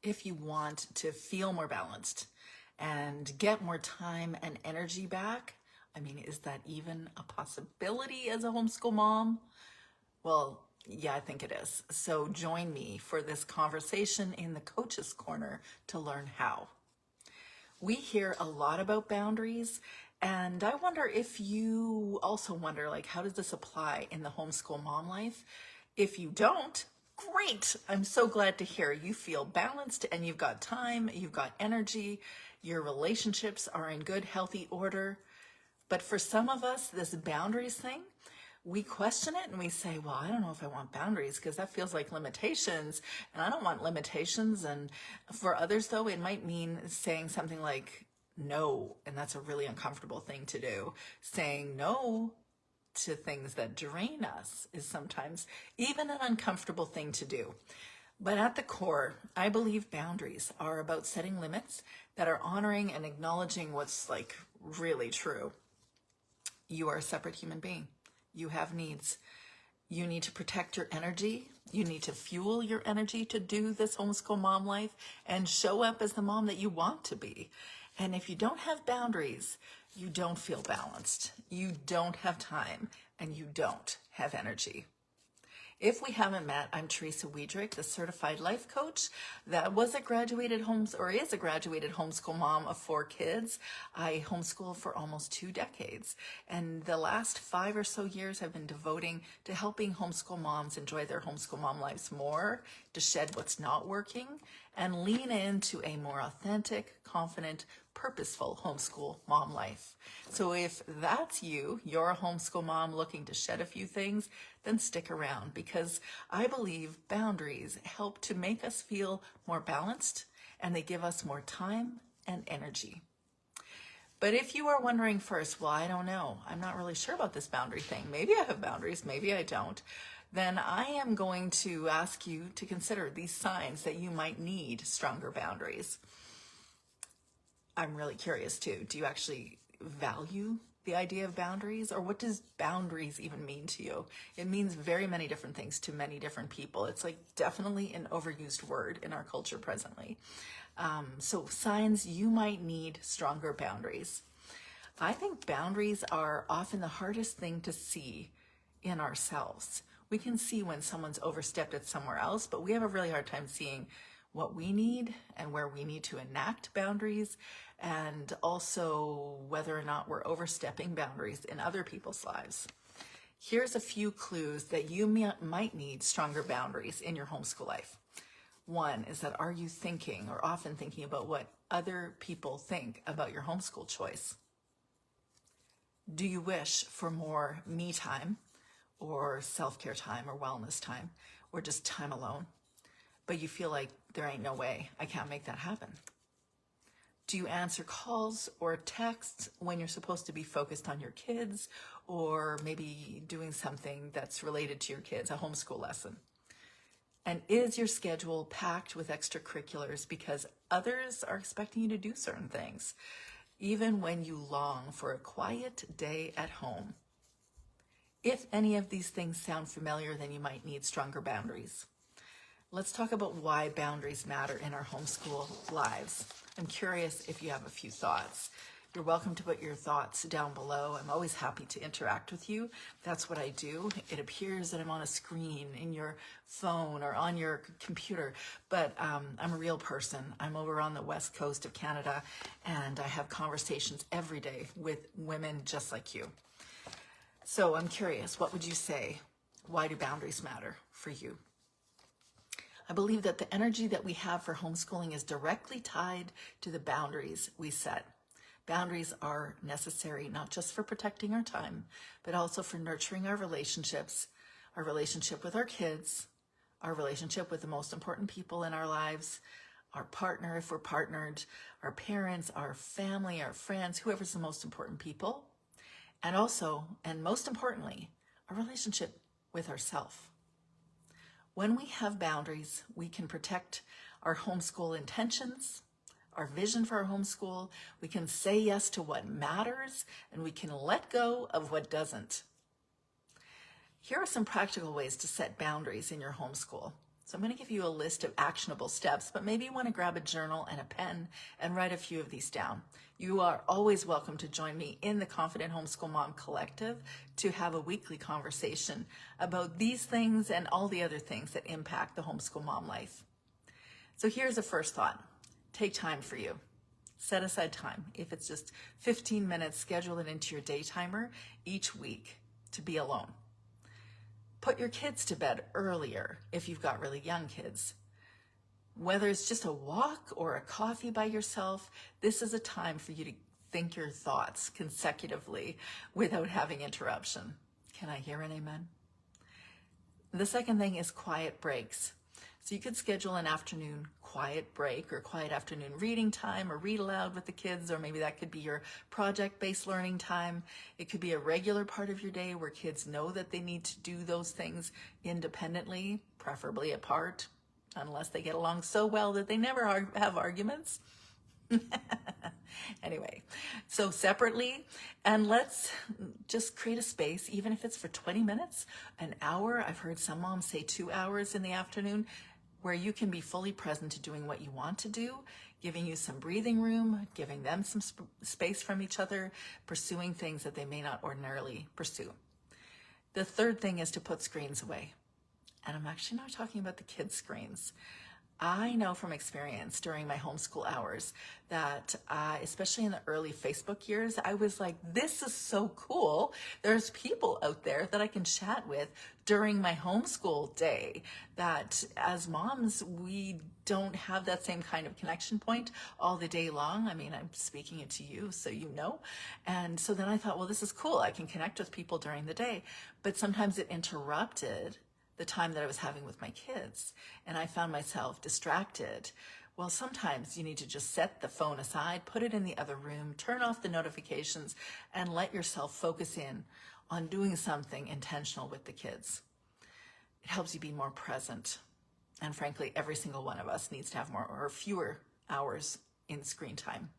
if you want to feel more balanced and get more time and energy back, I mean, is that even a possibility as a homeschool mom? Well, yeah, I think it is. So join me for this conversation in the Coach's Corner to learn how. We hear a lot about boundaries, and I wonder if you also wonder, like, how does this apply in the homeschool mom life? If you don't, great. I'm so glad to hear you feel balanced and you've got time, you've got energy, your relationships are in good, healthy order. But for some of us, this boundaries thing, we question it and we say, well, I don't know if I want boundaries because that feels like limitations and I don't want limitations. And for others, though, it might mean saying something like no. And that's a really uncomfortable thing to do. Saying no to things that drain us is sometimes even an uncomfortable thing to do. But at the core, I believe boundaries are about setting limits that are honoring and acknowledging what's like really true. You are a separate human being. You have needs. You need to protect your energy. You need to fuel your energy to do this homeschool mom life and show up as the mom that you want to be. And if you don't have boundaries, you don't feel balanced. You don't have time and you don't have energy. If we haven't met, I'm Teresa Wiedrich, the certified life coach that is a graduated homeschool mom of 4 kids. I homeschooled for almost 2 decades. And the last 5 or so years I've been devoting to helping homeschool moms enjoy their homeschool mom lives more, to shed what's not working, and lean into a more authentic, confident, purposeful homeschool mom life. So if that's you, you're a homeschool mom looking to shed a few things, then stick around because I believe boundaries help to make us feel more balanced and they give us more time and energy. But if you are wondering first, well, I don't know, I'm not really sure about this boundary thing. Maybe I have boundaries, maybe I don't. Then I am going to ask you to consider these signs that you might need stronger boundaries. I'm really curious too. Do you actually value the idea of boundaries, or what does boundaries even mean to you? It means very many different things to many different people. It's like definitely an overused word in our culture presently. So signs you might need stronger boundaries. I think boundaries are often the hardest thing to see in ourselves. We can see when someone's overstepped it somewhere else, but we have a really hard time seeing what we need and where we need to enact boundaries, and also whether or not we're overstepping boundaries in other people's lives. Here's a few clues that you might need stronger boundaries in your homeschool life. One is that, are you thinking or often thinking about what other people think about your homeschool choice? Do you wish for more me time or self-care time or wellness time or just time alone? But you feel like there ain't no way I can't make that happen. Do you answer calls or texts when you're supposed to be focused on your kids or maybe doing something that's related to your kids, a homeschool lesson? And is your schedule packed with extracurriculars because others are expecting you to do certain things, even when you long for a quiet day at home? If any of these things sound familiar, then you might need stronger boundaries. Let's talk about why boundaries matter in our homeschool lives. I'm curious if you have a few thoughts. You're welcome to put your thoughts down below. I'm always happy to interact with you. That's what I do. It appears that I'm on a screen in your phone or on your computer, but I'm a real person. I'm over on the west coast of Canada, and I have conversations every day with women just like you. So I'm curious, what would you say? Why do boundaries matter for you? I believe that the energy that we have for homeschooling is directly tied to the boundaries we set. Boundaries are necessary not just for protecting our time, but also for nurturing our relationships, our relationship with our kids, our relationship with the most important people in our lives, our partner if we're partnered, our parents, our family, our friends, whoever's the most important people, and also, and most importantly, our relationship with ourselves. When we have boundaries, we can protect our homeschool intentions, our vision for our homeschool. We can say yes to what matters, and we can let go of what doesn't. Here are some practical ways to set boundaries in your homeschool. So I'm going to give you a list of actionable steps, but maybe you want to grab a journal and a pen and write a few of these down. You are always welcome to join me in the Confident Homeschool Mom Collective to have a weekly conversation about these things and all the other things that impact the homeschool mom life. So here's a first thought. Take time for you. Set aside time. If it's just 15 minutes, schedule it into your day timer each week to be alone. Put your kids to bed earlier if you've got really young kids. Whether it's just a walk or a coffee by yourself, this is a time for you to think your thoughts consecutively without having interruption. Can I hear an amen? The second thing is quiet breaks. So you could schedule an afternoon quiet break or quiet afternoon reading time or read aloud with the kids, or maybe that could be your project-based learning time. It could be a regular part of your day where kids know that they need to do those things independently, preferably apart, unless they get along so well that they never have arguments. Anyway, so separately, and let's just create a space, even if it's for 20 minutes, an hour. I've heard some moms say 2 hours in the afternoon, where you can be fully present to doing what you want to do, giving you some breathing room, giving them some space from each other, pursuing things that they may not ordinarily pursue. The third thing is to put screens away. And I'm actually not talking about the kids' screens. I know from experience during my homeschool hours that, especially in the early Facebook years, I was like, this is so cool. There's people out there that I can chat with during my homeschool day, that as moms, we don't have that same kind of connection point all the day long. I mean, I'm speaking it to you, so you know. And so then I thought, well, this is cool. I can connect with people during the day. But sometimes it interrupted the time that I was having with my kids, and I found myself distracted. Well, sometimes you need to just set the phone aside, put it in the other room, turn off the notifications, and let yourself focus in on doing something intentional with the kids. It helps you be more present. And frankly, every single one of us needs to have more or fewer hours in screen time.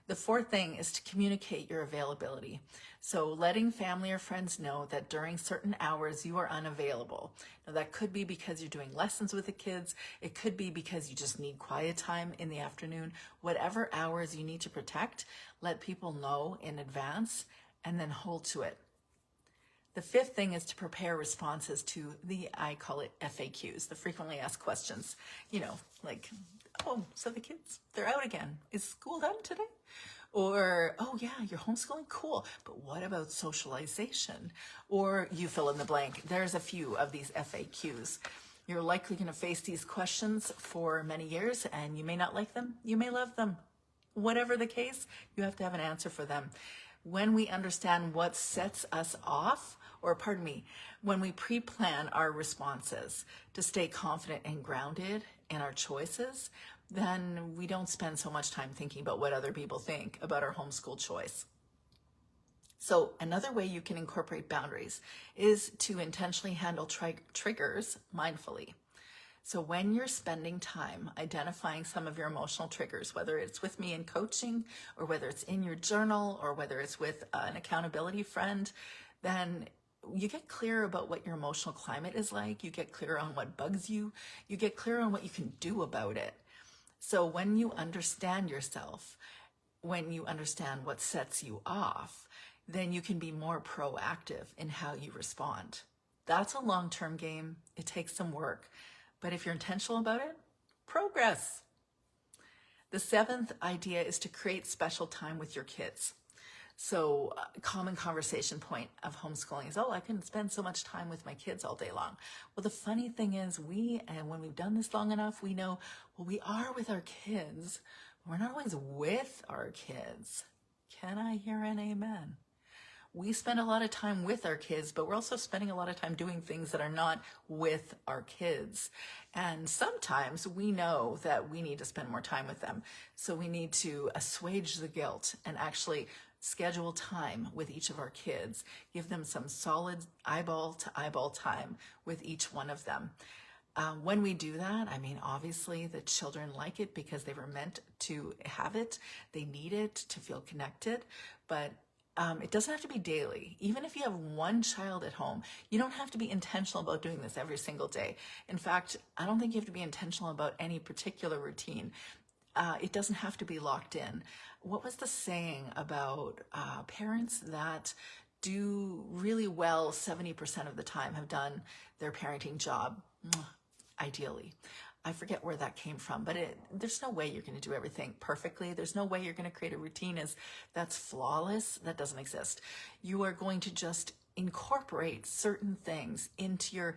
The fourth thing is to communicate your availability. So letting family or friends know that during certain hours you are unavailable. Now that could be because you're doing lessons with the kids. It could be because you just need quiet time in the afternoon. Whatever hours you need to protect, let people know in advance and then hold to it. The fifth thing is to prepare responses to I call it FAQs, the frequently asked questions. You know, like, oh, so the kids, they're out again. Is school done today? Or, oh yeah, you're homeschooling? Cool. But what about socialization? Or you fill in the blank. There's a few of these FAQs. You're likely going to face these questions for many years, and you may not like them. You may love them. Whatever the case, you have to have an answer for them. When we understand what sets us off, when we pre-plan our responses to stay confident and grounded in our choices, then we don't spend so much time thinking about what other people think about our homeschool choice. So another way you can incorporate boundaries is to intentionally handle triggers mindfully. So when you're spending time identifying some of your emotional triggers, whether it's with me in coaching or whether it's in your journal or whether it's with an accountability friend, then you get clear about what your emotional climate is like. You get clear on what bugs you. You get clear on what you can do about it. So when you understand yourself, when you understand what sets you off, then you can be more proactive in how you respond. That's a long-term game. It takes some work. But if you're intentional about it, progress. The seventh idea is to create special time with your kids. So a common conversation point of homeschooling is, oh, I can spend so much time with my kids all day long. Well, the funny thing is when we've done this long enough, we know, well, we are with our kids. We're not always with our kids. Can I hear an amen? We spend a lot of time with our kids, but we're also spending a lot of time doing things that are not with our kids. And sometimes we know that we need to spend more time with them. So we need to assuage the guilt and actually schedule time with each of our kids, give them some solid eyeball to eyeball time with each one of them. When we do that, I mean, obviously the children like it because they were meant to have it. They need it to feel connected, but It doesn't have to be daily. Even if you have one child at home, you don't have to be intentional about doing this every single day. In fact, I don't think you have to be intentional about any particular routine. It doesn't have to be locked in. What was the saying about parents that do really well 70% of the time have done their parenting job? Ideally. I forget where that came from, but there's no way you're going to do everything perfectly. There's no way you're going to create a routine that's flawless. That doesn't exist. You are going to just incorporate certain things into your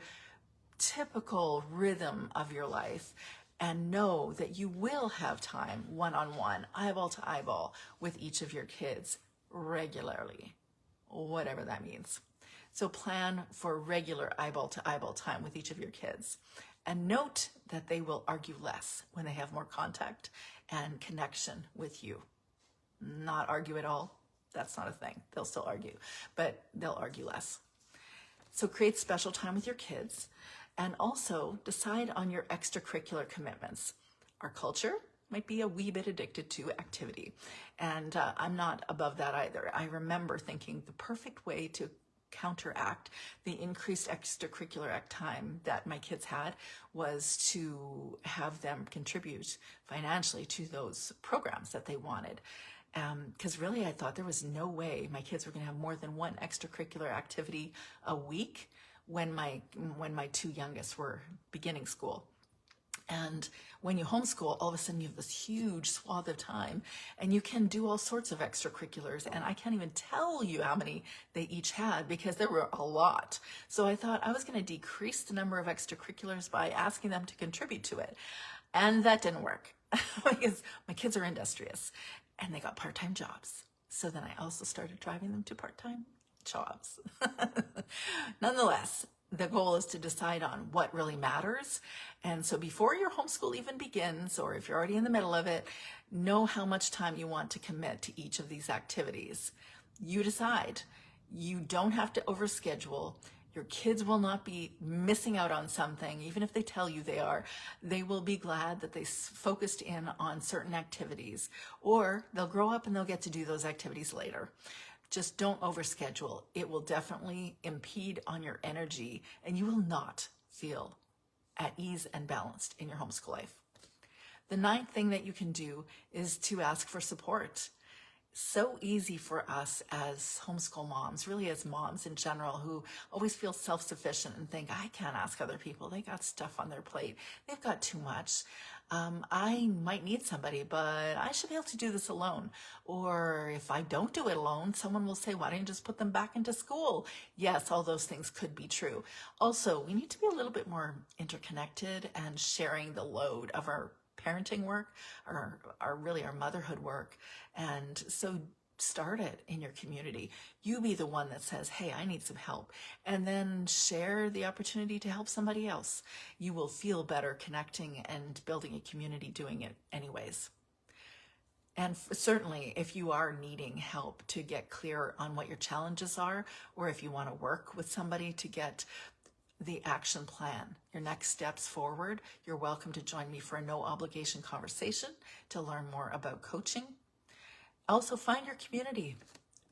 typical rhythm of your life and know that you will have time one-on-one, eyeball to eyeball with each of your kids regularly, whatever that means. So plan for regular eyeball to eyeball time with each of your kids. And note that they will argue less when they have more contact and connection with you. Not argue at all. That's not a thing. They'll still argue, but they'll argue less. So create special time with your kids and also decide on your extracurricular commitments. Our culture might be a wee bit addicted to activity, and I'm not above that either. I remember thinking the perfect way to counteract the increased extracurricular time that my kids had was to have them contribute financially to those programs that they wanted. Because really I thought there was no way my kids were going to have more than one extracurricular activity a week when my two youngest were beginning school. And when you homeschool, all of a sudden you have this huge swath of time and you can do all sorts of extracurriculars. And I can't even tell you how many they each had because there were a lot. So I thought I was going to decrease the number of extracurriculars by asking them to contribute to it. And that didn't work because my kids are industrious and they got part-time jobs. So then I also started driving them to part-time jobs. Nonetheless, the goal is to decide on what really matters. And so before your homeschool even begins, or if you're already in the middle of it, know how much time you want to commit to each of these activities. You decide. You don't have to overschedule. Your kids will not be missing out on something, even if they tell you they are. They will be glad that they focused in on certain activities, or they'll grow up and they'll get to do those activities later. Just don't overschedule. It will definitely impede on your energy and you will not feel at ease and balanced in your homeschool life. The ninth thing that you can do is to ask for support. So easy for us as homeschool moms, really as moms in general, who always feel self-sufficient and think, I can't ask other people. They got stuff on their plate. They've got too much. I might need somebody, but I should be able to do this alone. Or if I don't do it alone, someone will say, why don't you just put them back into school? Yes, all those things could be true. Also, we need to be a little bit more interconnected and sharing the load of our parenting work, or our motherhood work. And so start it in your community. You be the one that says, hey, I need some help. And then share the opportunity to help somebody else. You will feel better connecting and building a community doing it anyways. And certainly, if you are needing help to get clear on what your challenges are, or if you want to work with somebody to get the action plan, your next steps forward, you're welcome to join me for a no obligation conversation to learn more about coaching. Also, find your community,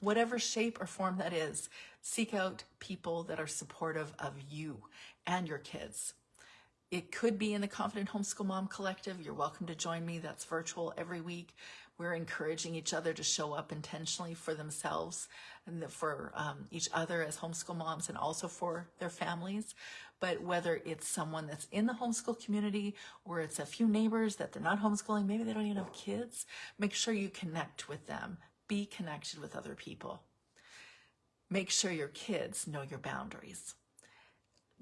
whatever shape or form that is. Seek out people that are supportive of you and your kids. It could be in the Confident Homeschool Mom Collective. You're welcome to join me. That's virtual every week. We're encouraging each other to show up intentionally for themselves and for each other as homeschool moms and also for their families. But whether it's someone that's in the homeschool community or it's a few neighbors that they're not homeschooling, maybe they don't even have kids, make sure you connect with them. Be connected with other people. Make sure your kids know your boundaries.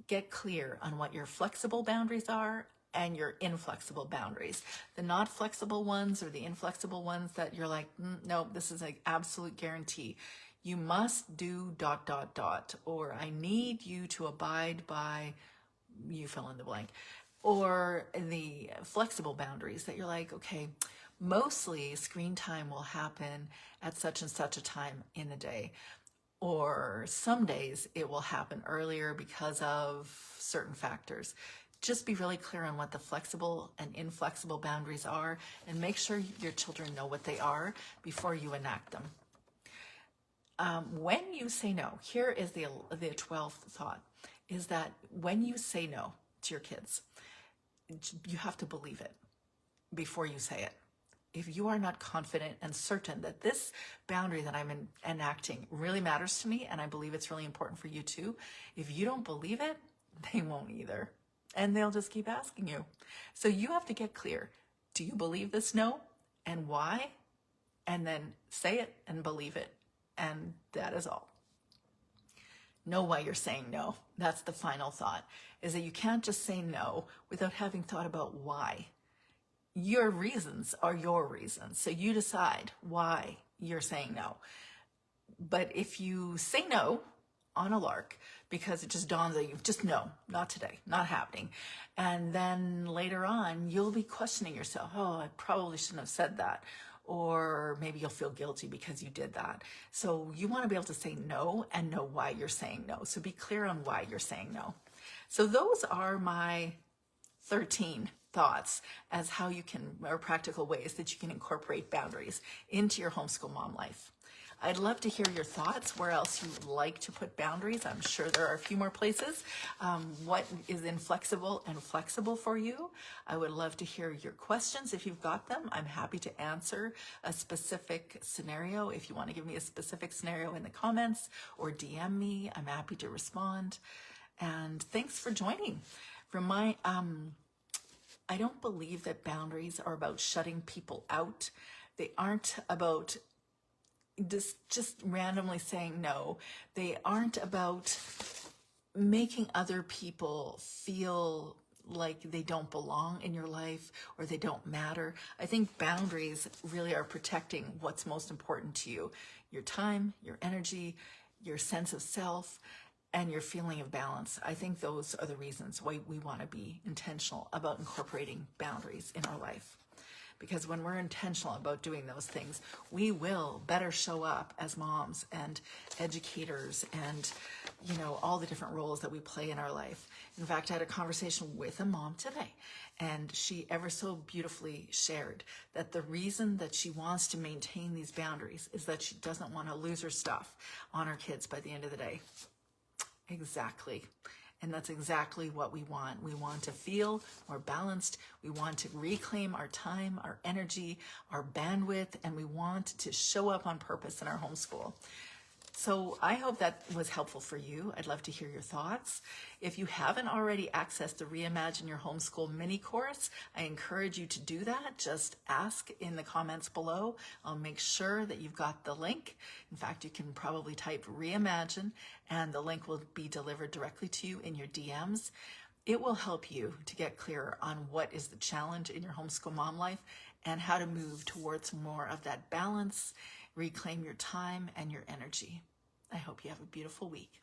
Get clear on what your flexible boundaries are and your inflexible boundaries. The not flexible ones or the inflexible ones that you're like, no, this is an absolute guarantee. You must do ... or I need you to abide by, you fill in the blank. Or the flexible boundaries that you're like, okay, mostly screen time will happen at such and such a time in the day. Or some days it will happen earlier because of certain factors. Just be really clear on what the flexible and inflexible boundaries are and make sure your children know what they are before you enact them. When you say no, here is the 12th thought, is that when you say no to your kids, you have to believe it before you say it. If you are not confident and certain that this boundary that I'm enacting really matters to me, and I believe it's really important for you too, if you don't believe it, they won't either. And they'll just keep asking you. So you have to get clear. Do you believe this no? And why? And then say it and believe it. And that is all. Know why you're saying no. That's the final thought, is that you can't just say no without having thought about why. Your reasons are your reasons. So you decide why you're saying no. But if you say no on a lark because it just dawns on you, just no, not today, not happening. And then later on, you'll be questioning yourself. Oh, I probably shouldn't have said that. Or maybe you'll feel guilty because you did that. So you want to be able to say no and know why you're saying no. So be clear on why you're saying no. So those are my 13 thoughts as how you can, or practical ways that you can incorporate boundaries into your homeschool mom life. I'd love to hear your thoughts, where else you like to put boundaries. I'm sure there are a few more places. What is inflexible and flexible for you? I would love to hear your questions if you've got them. I'm happy to answer a specific scenario. If you want to give me a specific scenario in the comments or DM me, I'm happy to respond. And thanks for joining. I don't believe that boundaries are about shutting people out. They aren't about just randomly saying no. They aren't about making other people feel like they don't belong in your life or they don't matter. I think boundaries really are protecting what's most important to you: your time, your energy, your sense of self, and your feeling of balance. I think those are the reasons why we want to be intentional about incorporating boundaries in our life. Because when we're intentional about doing those things, we will better show up as moms and educators and, all the different roles that we play in our life. In fact, I had a conversation with a mom today, and she ever so beautifully shared that the reason that she wants to maintain these boundaries is that she doesn't want to lose her stuff on her kids by the end of the day. Exactly. And that's exactly what we want. We want to feel more balanced. We want to reclaim our time, our energy, our bandwidth, and we want to show up on purpose in our homeschool. So I hope that was helpful for you. I'd love to hear your thoughts. If you haven't already accessed the Reimagine Your Homeschool mini course, I encourage you to do that. Just ask in the comments below. I'll make sure that you've got the link. In fact, you can probably type Reimagine and the link will be delivered directly to you in your DMs. It will help you to get clearer on what is the challenge in your homeschool mom life and how to move towards more of that balance, reclaim your time and your energy. I hope you have a beautiful week.